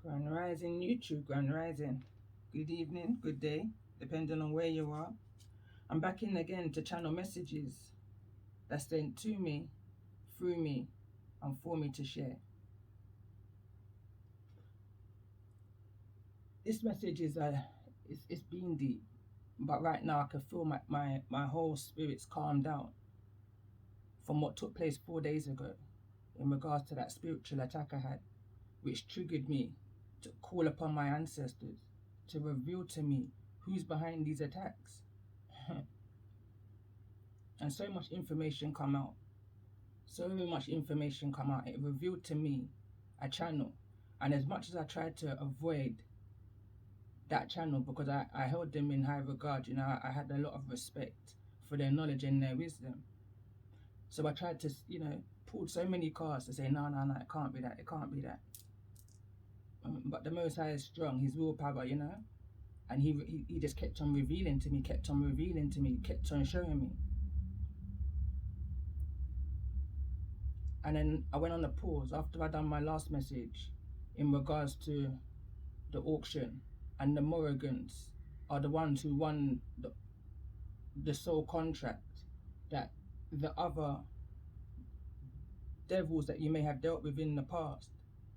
Grand Rising YouTube, Grand Rising. Good evening, good day, depending on where you are. I'm back in again to channel messages that's sent to me, through me, and for me to share. This message is it's been deep, but right now I can feel my whole spirit's calmed down from what took place 4 days ago in regards to that spiritual attack I had, which triggered me to call upon my ancestors to reveal to me who's behind these attacks. And so much information come out. It revealed to me a channel. And as much as I tried to avoid that channel, because I held them in high regard, I had a lot of respect for their knowledge and their wisdom. So I tried to, pull so many cards to say, no, it can't be that, it can't be that. But the Most High is strong, his willpower, and he just kept on revealing to me, kept on showing me. And then I went on a pause after I done my last message in regards to the auction, and the Morrigans are the ones who won the sole contract that the other devils that you may have dealt with in the past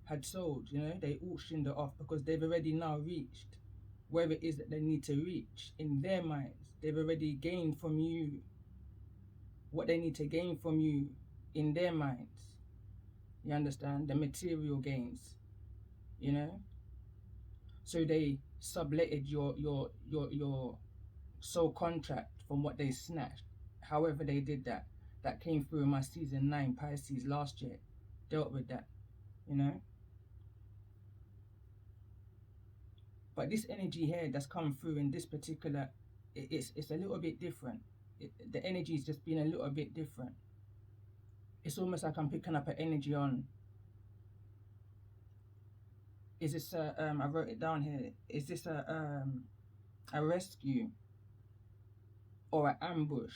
had sold. They auctioned it off because they've already now reached where it is that they need to reach in their minds. They've already gained from you what they need to gain from you in their minds. You understand? The material gains, So they subletted your sole contract from what they snatched. However they did that. That came through in my season 9 Pisces last year. Dealt with that, But this energy here that's come through in this particular, it's a little bit different. The energy's just been a little bit different. It's almost like I'm picking up an energy on, is this I wrote it down here, is this a rescue or an ambush?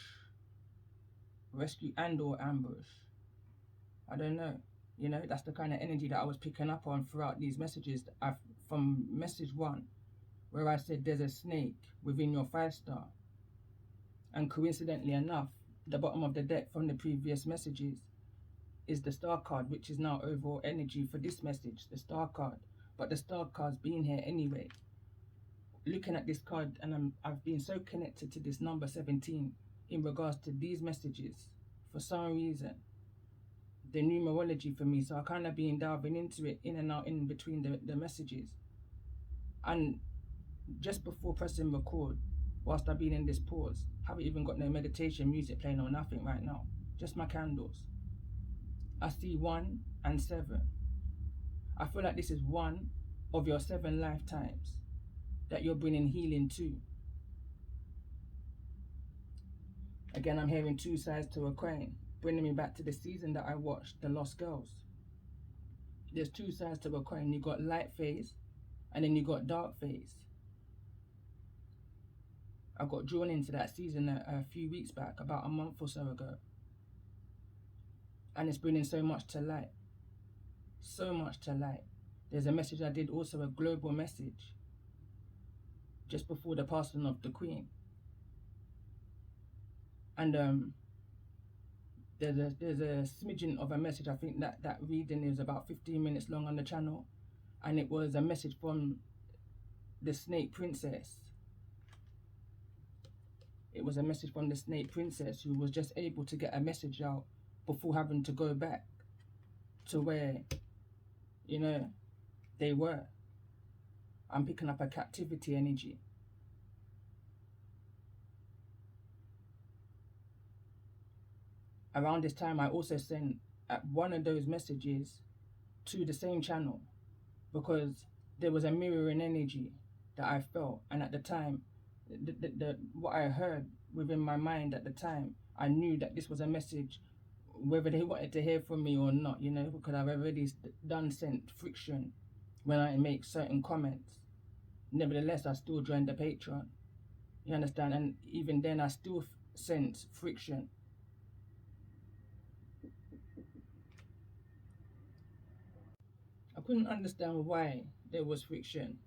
Rescue and or ambush? I don't know. That's the kind of energy that I was picking up on throughout these messages. From message 1, where I said there's a snake within your 5-star. And coincidentally enough, the bottom of the deck from the previous messages is the star card, which is now overall energy for this message, the star card. But the star card's been here anyway. Looking at this card, and I've been so connected to this number 17 in regards to these messages for some reason. The numerology for me, so I kind of been delving into it in and out in between the messages. And just before pressing record, whilst I've been in this pause, haven't even got no meditation music playing or nothing right now, just my candles. I see 1 and 7. I feel like this is one of your 7 lifetimes that you're bringing healing to. Again, I'm hearing 2 sides to a coin, bringing me back to the season that I watched, The Lost Girls. There's 2 sides to a coin. You got light phase, and then you got dark phase. I got drawn into that season a few weeks back, about a month or so ago. And it's bringing so much to light. So much to light. There's a message I did, also a global message, just before the passing of the Queen. And there's a smidgen of a message. I think that reading is about 15 minutes long on the channel, and it was a message from the Snake Princess. It was a message from the Snake Princess, who was just able to get a message out before having to go back to where, they were. I'm picking up a captivity energy. Around this time, I also sent one of those messages to the same channel, because there was a mirroring energy that I felt, and at the time, what I heard within my mind at the time, I knew that this was a message, whether they wanted to hear from me or not, because I've already done sent friction when I make certain comments. Nevertheless, I still joined the Patreon. You understand? And even then, I still sense friction. I couldn't understand why there was friction.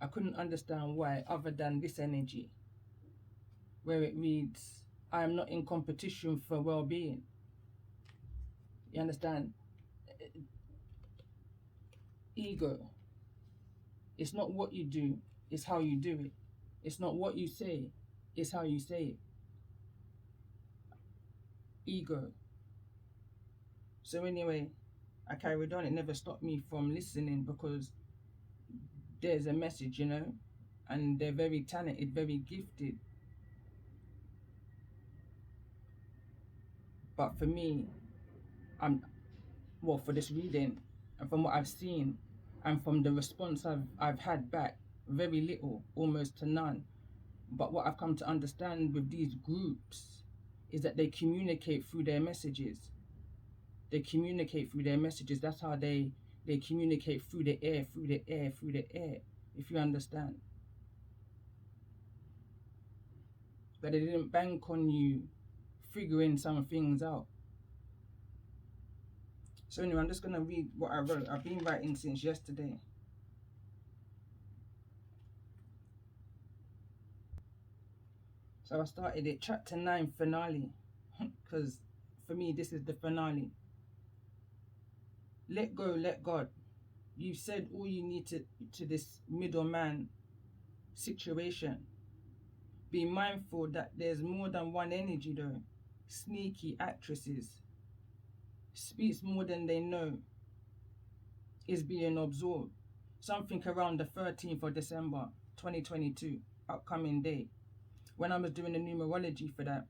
I couldn't understand why, other than this energy, where it reads, I am not in competition for well-being. You understand? Ego. It's not what you do, it's how you do it. It's not what you say, it's how you say it. Ego. So anyway, I carried on. It never stopped me from listening, because there's a message, and they're very talented, very gifted. But for me, for this reading, and from what I've seen, and from the response I've had back, very little, almost to none. But what I've come to understand with these groups is that they communicate through their messages. They communicate through their messages. That's how they communicate through the air, if you understand. But they didn't bank on you figuring some things out. So anyway, I'm just going to read what I wrote. I've been writing since yesterday. So I started it, chapter 9, finale, because for me, this is the finale. Let go, let God. You said all you need to this middleman situation. Be mindful that there's more than one energy though. Sneaky actresses. Speaks more than they know. Is being absorbed. Something around the 13th of December 2022, upcoming day. When I was doing the numerology for that,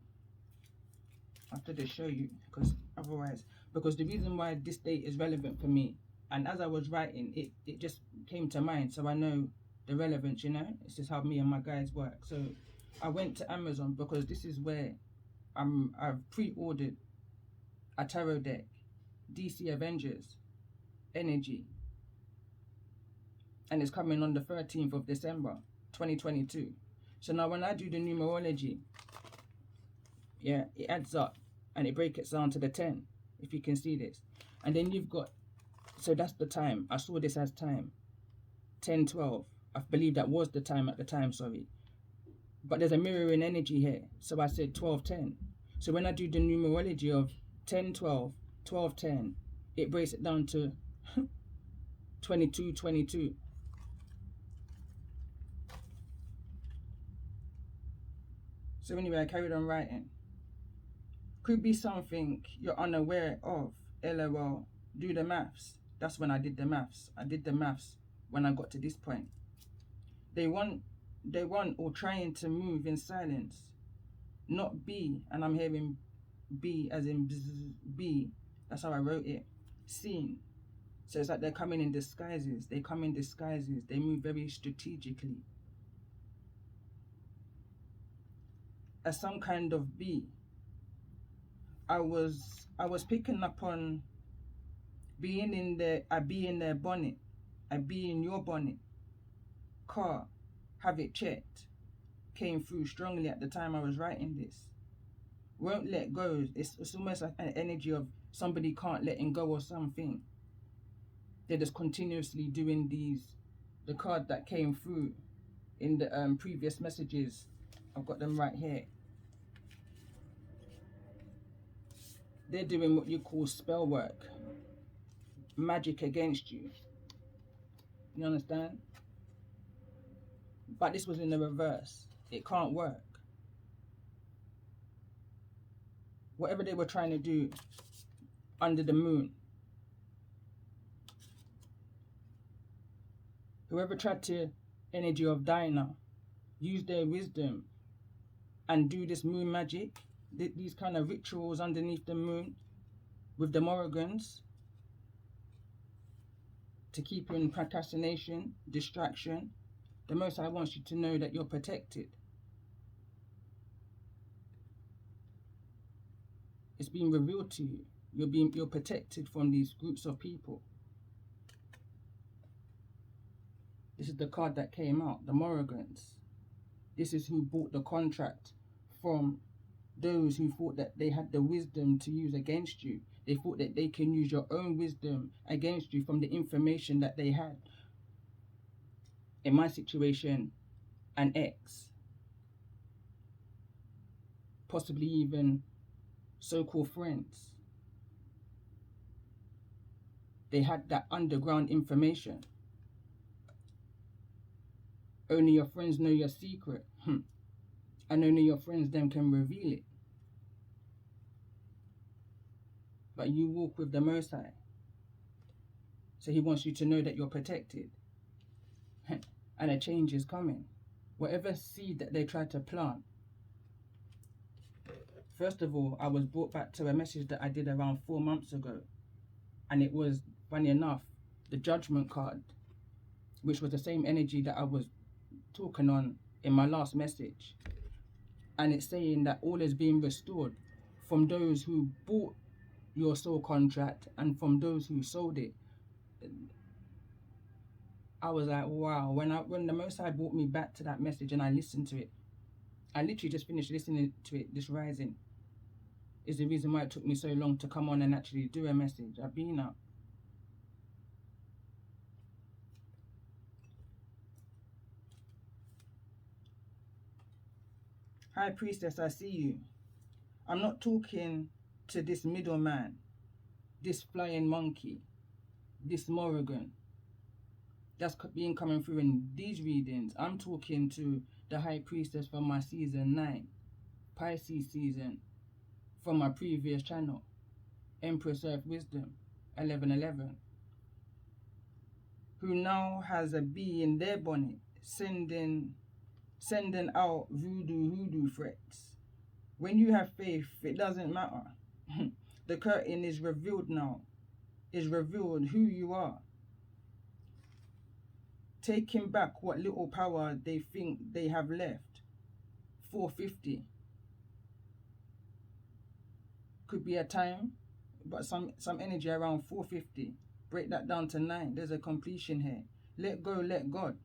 I have to show you, because the reason why this date is relevant for me, and as I was writing, it just came to mind, so I know the relevance, It's just how me and my guys work. So I went to Amazon, because this is where I've pre-ordered a tarot deck, DC Avengers Energy, and it's coming on the 13th of December 2022. So now when I do the numerology, it adds up and it breaks it down to the 10, if you can see this. And then you've got, so that's the time. I saw this as time, 10:12. I believe that was the time at the time, sorry. But there's a mirroring energy here, so I said 12:10. So when I do the numerology of 10:12, 12:10, it breaks it down to 22:22. So anyway, I carried on writing. Could be something you're unaware of. LOL. Do the maths. That's when I did the maths. I did the maths when I got to this point. They want or trying to move in silence. Not be, and I'm hearing B as in B. That's how I wrote it. Seen. So it's like they're coming in disguises. They come in disguises. They move very strategically. As some kind of bee. I was picking up on being in their bonnet. I be in your bonnet. Car, have it checked. Came through strongly at the time I was writing this. Won't let go. It's almost like an energy of somebody can't letting go or something. They're just continuously doing these. The card that came through in the previous messages, I've got them right here. They're doing what you call spell work. Magic against you. You understand? But this was in the reverse. It can't work. Whatever they were trying to do under the moon. Whoever tried to, energy of Dinah, use their wisdom and do this moon magic, these kind of rituals underneath the moon with the Morrigans to keep you in procrastination, distraction. The Most High wants you to know that you're protected. It's being revealed to you. You're protected from these groups of people. This is the card that came out, the Morrigans. This is who bought the contract from those who thought that they had the wisdom to use against you. They thought that they can use your own wisdom against you from the information that they had. In my situation, an ex, possibly even so-called friends. They had that underground information. Only your friends know your secret. And only your friends then can reveal it. But you walk with the Most High. So he wants you to know that you're protected. And a change is coming. Whatever seed that they tried to plant. First of all, I was brought back to a message that I did around 4 months ago. And it was, funny enough, the judgment card, which was the same energy that I was talking on in my last message. And it's saying that all is being restored from those who bought your soul contract and from those who sold it. I was like, wow. When the Most High brought me back to that message and I listened to it, I literally just finished listening to it this rising. Is the reason why it took me so long to come on and actually do a message. I've been up. High Priestess, I see you. I'm not talking to this middleman, this flying monkey, this Morrigan that's been coming through in these readings. I'm talking to the High Priestess from my season 9, Pisces season, from my previous channel, Empress Earth Wisdom 1111, who now has a bee in their bonnet sending out hoodoo threats. When you have faith, it doesn't matter. The curtain is revealed now. Is revealed who you are. Taking back what little power they think they have left. 450. Could be a time, but some energy around 450. Break that down to 9. There's a completion here. Let go, let God.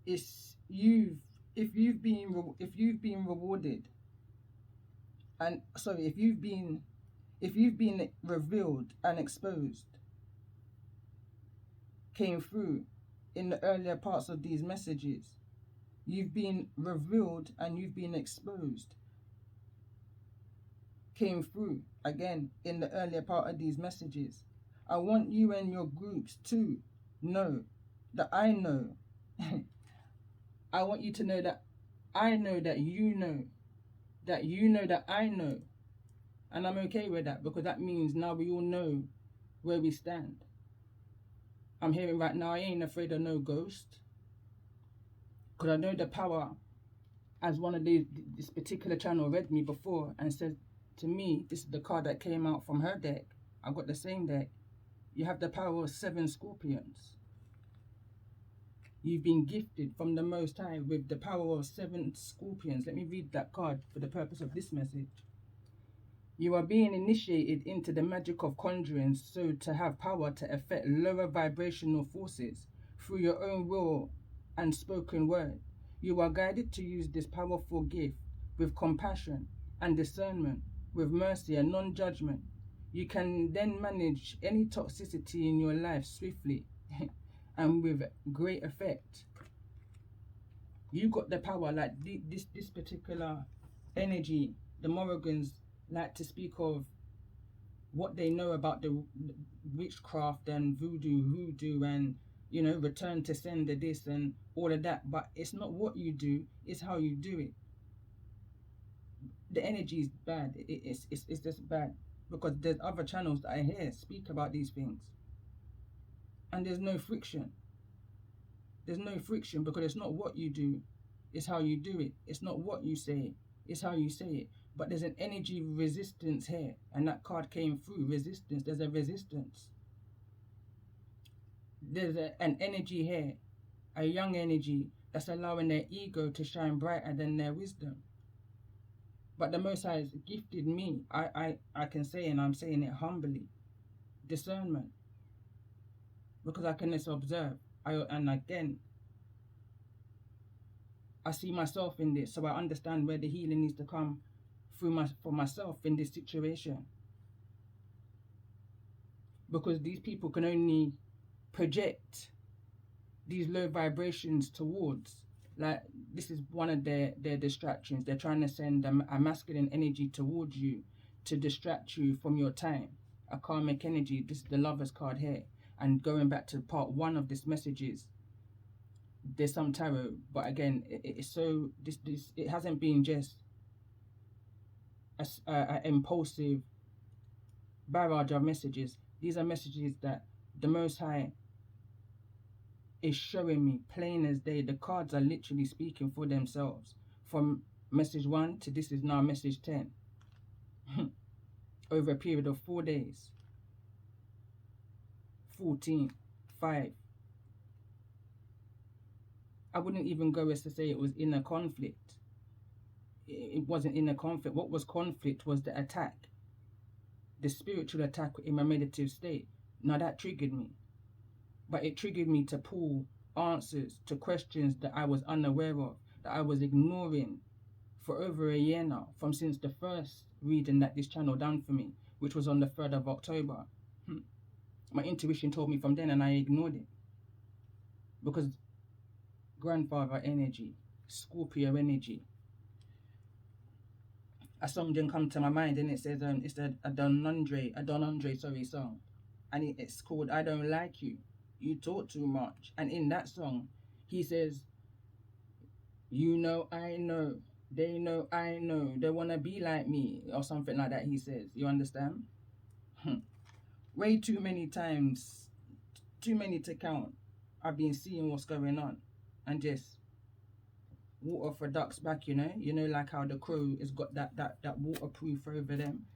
It's if you've been rewarded, and sorry, if you've been revealed and exposed, came through in the earlier parts of these messages. You've been revealed and you've been exposed, came through again in the earlier part of these messages. I want you and your groups to know that I know. I want you to know that I know that you know that you know that I know. And I'm okay with that, because that means now we all know where we stand. I'm hearing right now, I ain't afraid of no ghost, because I know the power. As one of this particular channel read me before and said to me, this is the card that came out from her deck. I got the same deck. You have the power of 7 scorpions. You've been gifted from the Most High with the power of 7 scorpions. Let me read that card for the purpose of this message. You are being initiated into the magic of conjuring, so to have power to affect lower vibrational forces through your own will and spoken word. You are guided to use this powerful gift with compassion and discernment, with mercy and non-judgment. You can then manage any toxicity in your life swiftly and with great effect. You got the power, like this particular energy. The Morrigans like to speak of what they know about the witchcraft and hoodoo and, you know, return to sender this and all of that, but it's not what you do, it's how you do it. The energy is bad. It's just bad, because there's other channels that I hear speak about these things, and there's no friction. There's no friction, because it's not what you do, it's how you do it. It's not what you say, it's how you say it. But there's an energy resistance here, and that card came through. Resistance. There's a resistance. There's an energy here, a young energy that's allowing their ego to shine brighter than their wisdom. But the Most High has gifted me, I can say, and I'm saying it humbly, discernment, because I can just observe. And again, I see myself in this, so I understand where the healing needs to come for myself in this situation. Because these people can only project these low vibrations towards, like, this is one of their distractions. They're trying to send a masculine energy towards you to distract you from your time, a karmic energy. This is the Lover's card here. And going back to part 1 of this messages, there's some tarot, but again, it's so this it hasn't been just a impulsive barrage of messages. These are messages that the Most High is showing me plain as day. The cards are literally speaking for themselves. From message 1 to this is now message 10. Over a period of 4 days. 14, 5. I wouldn't even go as to say it was in a conflict. It wasn't in a conflict. What was conflict was the attack. The spiritual attack in my meditative state. Now that triggered me. But it triggered me to pull answers to questions that I was unaware of, that I was ignoring for over a year now, from since the first reading that this channel done for me, which was on the 3rd of October. My intuition told me from then, and I ignored it. Because grandfather energy, Scorpio energy. A song didn't come to my mind, and it says it's a Don Andre song, and it's called "I Don't Like You. You talk too much." And in that song, he says, "You know, I know, they know, I know, they wanna be like me," or something like that. He says, you understand? Way too many times, too many to count. I've been seeing what's going on, and just water for ducks back, you know, like how the crow has got that waterproof over them.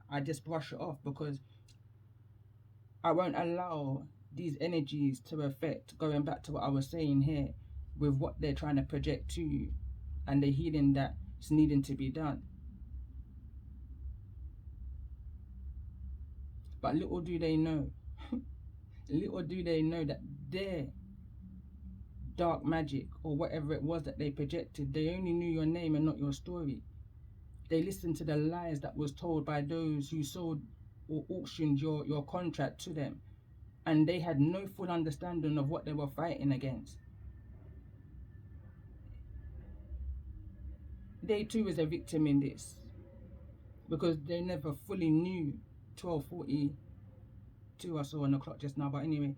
I just brush it off, because I won't allow these energies to affect, going back to what I was saying here, with what they're trying to project to you and the healing that's needing to be done. But little do they know, little do they know that their dark magic, or whatever it was that they projected, they only knew your name and not your story. They listened to the lies that was told by those who sold or auctioned your contract to them, and they had no full understanding of what they were fighting against. They too is a victim in this, because they never fully knew. 12:42 I saw on the clock just now, but anyway,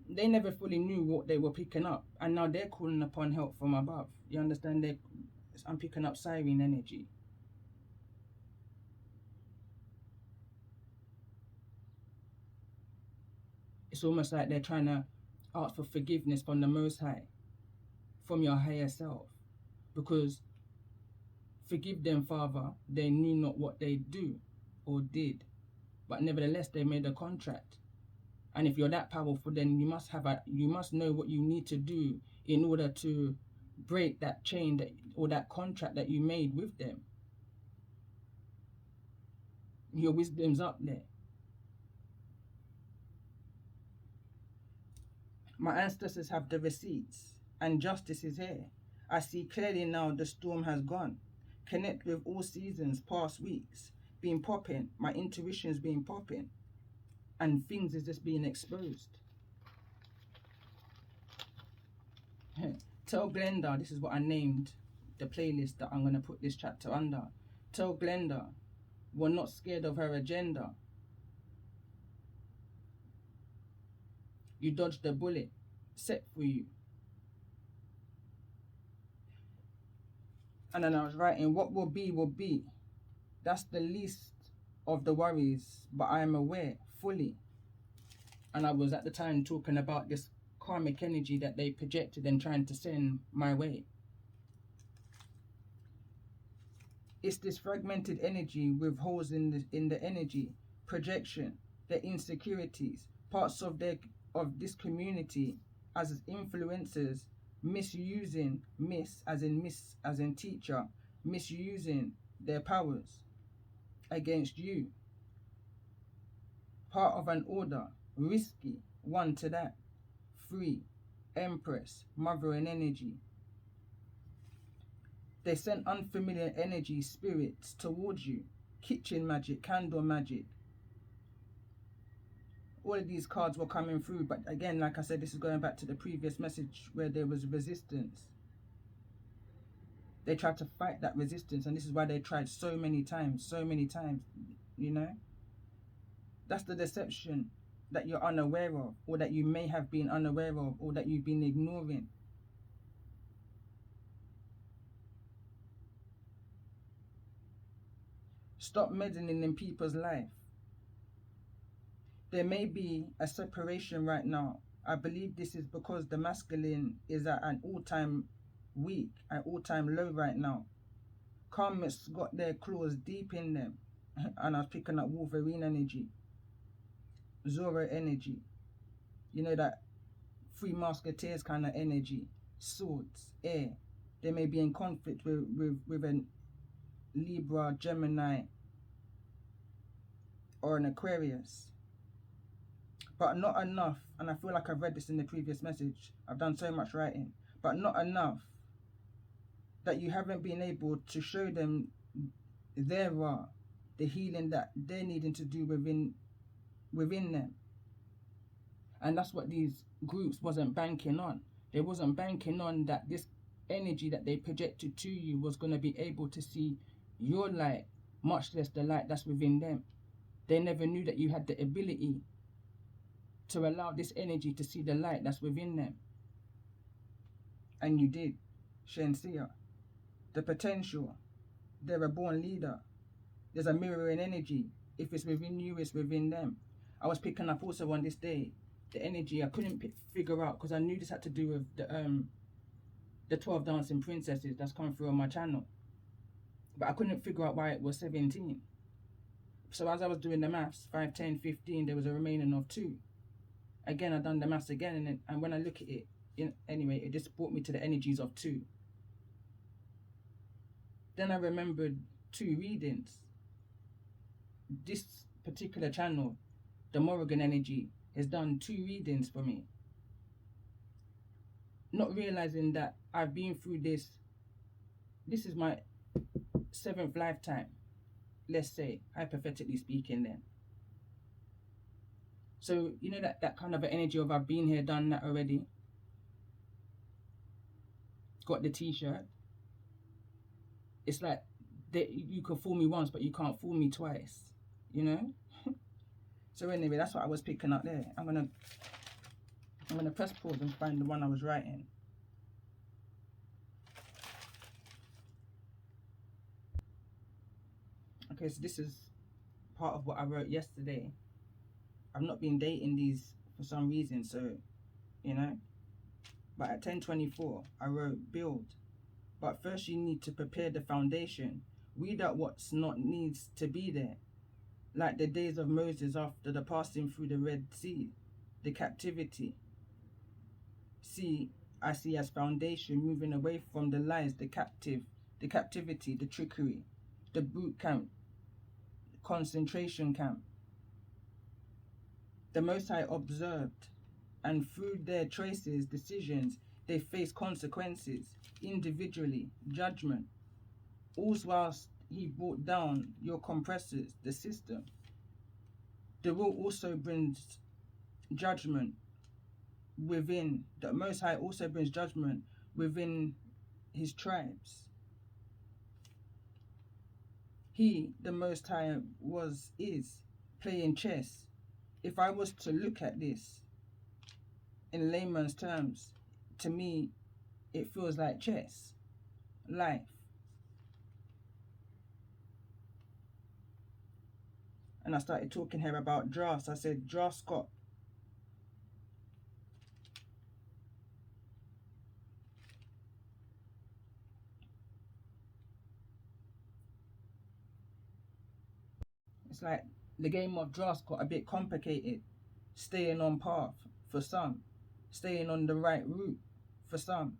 they never fully knew what they were picking up, and now they're calling upon help from above. You understand? I'm picking up siren energy. It's almost like they're trying to ask for forgiveness from the Most High, from your higher self, because forgive them, Father, they knew not what they do or did, but nevertheless they made a contract. And if you're that powerful, then you must know what you need to do in order to break that chain or that contract that you made with them. Your wisdom's up there. My ancestors have the receipts, and justice is here. I see clearly now the storm has gone. Connect with all seasons, past weeks, been popping. My intuition's been popping, and things is just being exposed. Tell Glenda, this is what I named the playlist that I'm going to put this chapter under. Tell Glenda, we're not scared of her agenda. You dodged the bullet set for you. And then I was writing, what will be, will be. That's the least of the worries, but I am aware fully. And I was at the time talking about this karmic energy that they projected and trying to send my way. It's this fragmented energy with holes in the energy, projection, their insecurities, parts of this community as influencers, misusing, miss as in teacher, misusing their powers against you. Part of an order, risky, one to that. 3, Empress, mother and energy. They sent unfamiliar energy spirits towards you. Kitchen magic, candle magic. All of these cards were coming through, but again, like I said, this is going back to the previous message where there was resistance. They tried to fight that resistance, and this is why they tried so many times, you know? That's the deception that you're unaware of, or that you may have been unaware of, or that you've been ignoring. Stop meddling in people's life. There may be a separation right now. I believe this is because the masculine is at an all-time weak, an all-time low right now. Karmics got their claws deep in them. And I was picking up Wolverine energy, Zorro energy. You know, that Three Musketeers kind of energy. Swords, air. They may be in conflict with a Libra, Gemini, or an Aquarius. But not enough, and I feel like I've read this in the previous message. I've done so much writing. But not enough that you haven't been able to show them the healing that they're needing to do within them. And that's what these groups wasn't banking on. They wasn't banking on that this energy that they projected to you was going to be able to see your light, much less the light that's within them. They never knew that you had the ability to allow this energy to see the light that's within them. And you did. Shensia. The potential. They're a born leader. There's a mirroring energy. If it's within you, it's within them. I was picking up also on this day the energy I couldn't figure out, because I knew this had to do with the 12 dancing princesses that's come through on my channel. But I couldn't figure out why it was 17. So as I was doing the maths, 5, 10, 15, there was a remaining of 2. Again, I done the maths again, and when I look at it, anyway, it just brought me to the energies of 2. Then I remembered 2 readings. This particular channel, the Morrigan energy, has done 2 readings for me. Not realizing that I've been through this. This is my 7th lifetime, let's say, hypothetically speaking then. So, you know, that kind of an energy of I've been here, done that already. Got the t-shirt. It's like you can fool me once, but you can't fool me twice, you know? So anyway, that's what I was picking up there. I'm gonna press pause and find the one I was writing. Okay, so this is part of what I wrote yesterday. I've not been dating these for some reason, so, you know. But at 10:24, I wrote, build. But first you need to prepare the foundation. Weed out what's not needs to be there. Like the days of Moses after the passing through the Red Sea, the captivity. I see as foundation, moving away from the lies, the captivity, the trickery, the boot camp, concentration camp. The Most High observed, and through their choices, decisions, they face consequences, individually, judgment. All's whilst he brought down your compressors, the system. The will also brings judgment within, the Most High also brings judgment within his tribes. He, the Most High, is playing chess. If I was to look at this in layman's terms, to me, it feels like chess, life. And I started talking here about drafts. I said, draft Scott. It's like the game of drafts got a bit complicated. Staying on path for some, staying on the right route for some.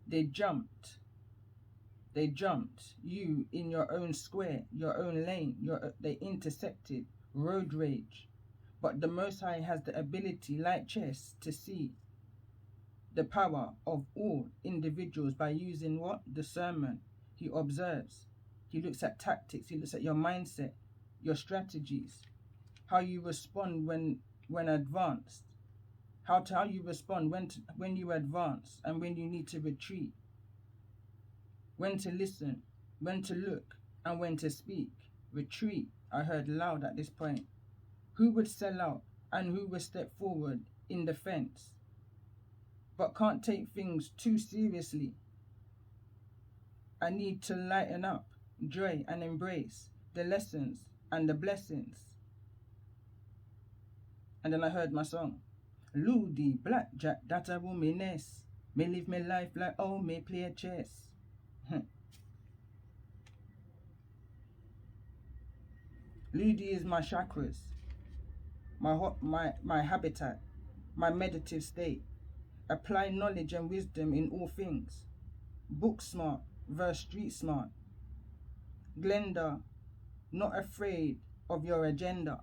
They jumped. You in your own square, your own lane. They intersected. Road rage. But the Most High has the ability, like chess, to see the power of all individuals by using what? Discernment. He observes. He looks at tactics. He looks at your mindset, your strategies, how you respond when advanced, how you respond when you advance and when you need to retreat, when to listen, when to look, and when to speak. Retreat, I heard loud at this point. Who would sell out and who would step forward in defense, but can't take things too seriously? I need to lighten up, joy, and embrace the lessons and the blessings. And then I heard my song. Ludi, blackjack, that a womaness. Me live my life like oh, me play chess. Ludi is my chakras, my habitat, my meditative state. Apply knowledge and wisdom in all things. Book smart versus street smart. Glenda, not afraid of your agenda.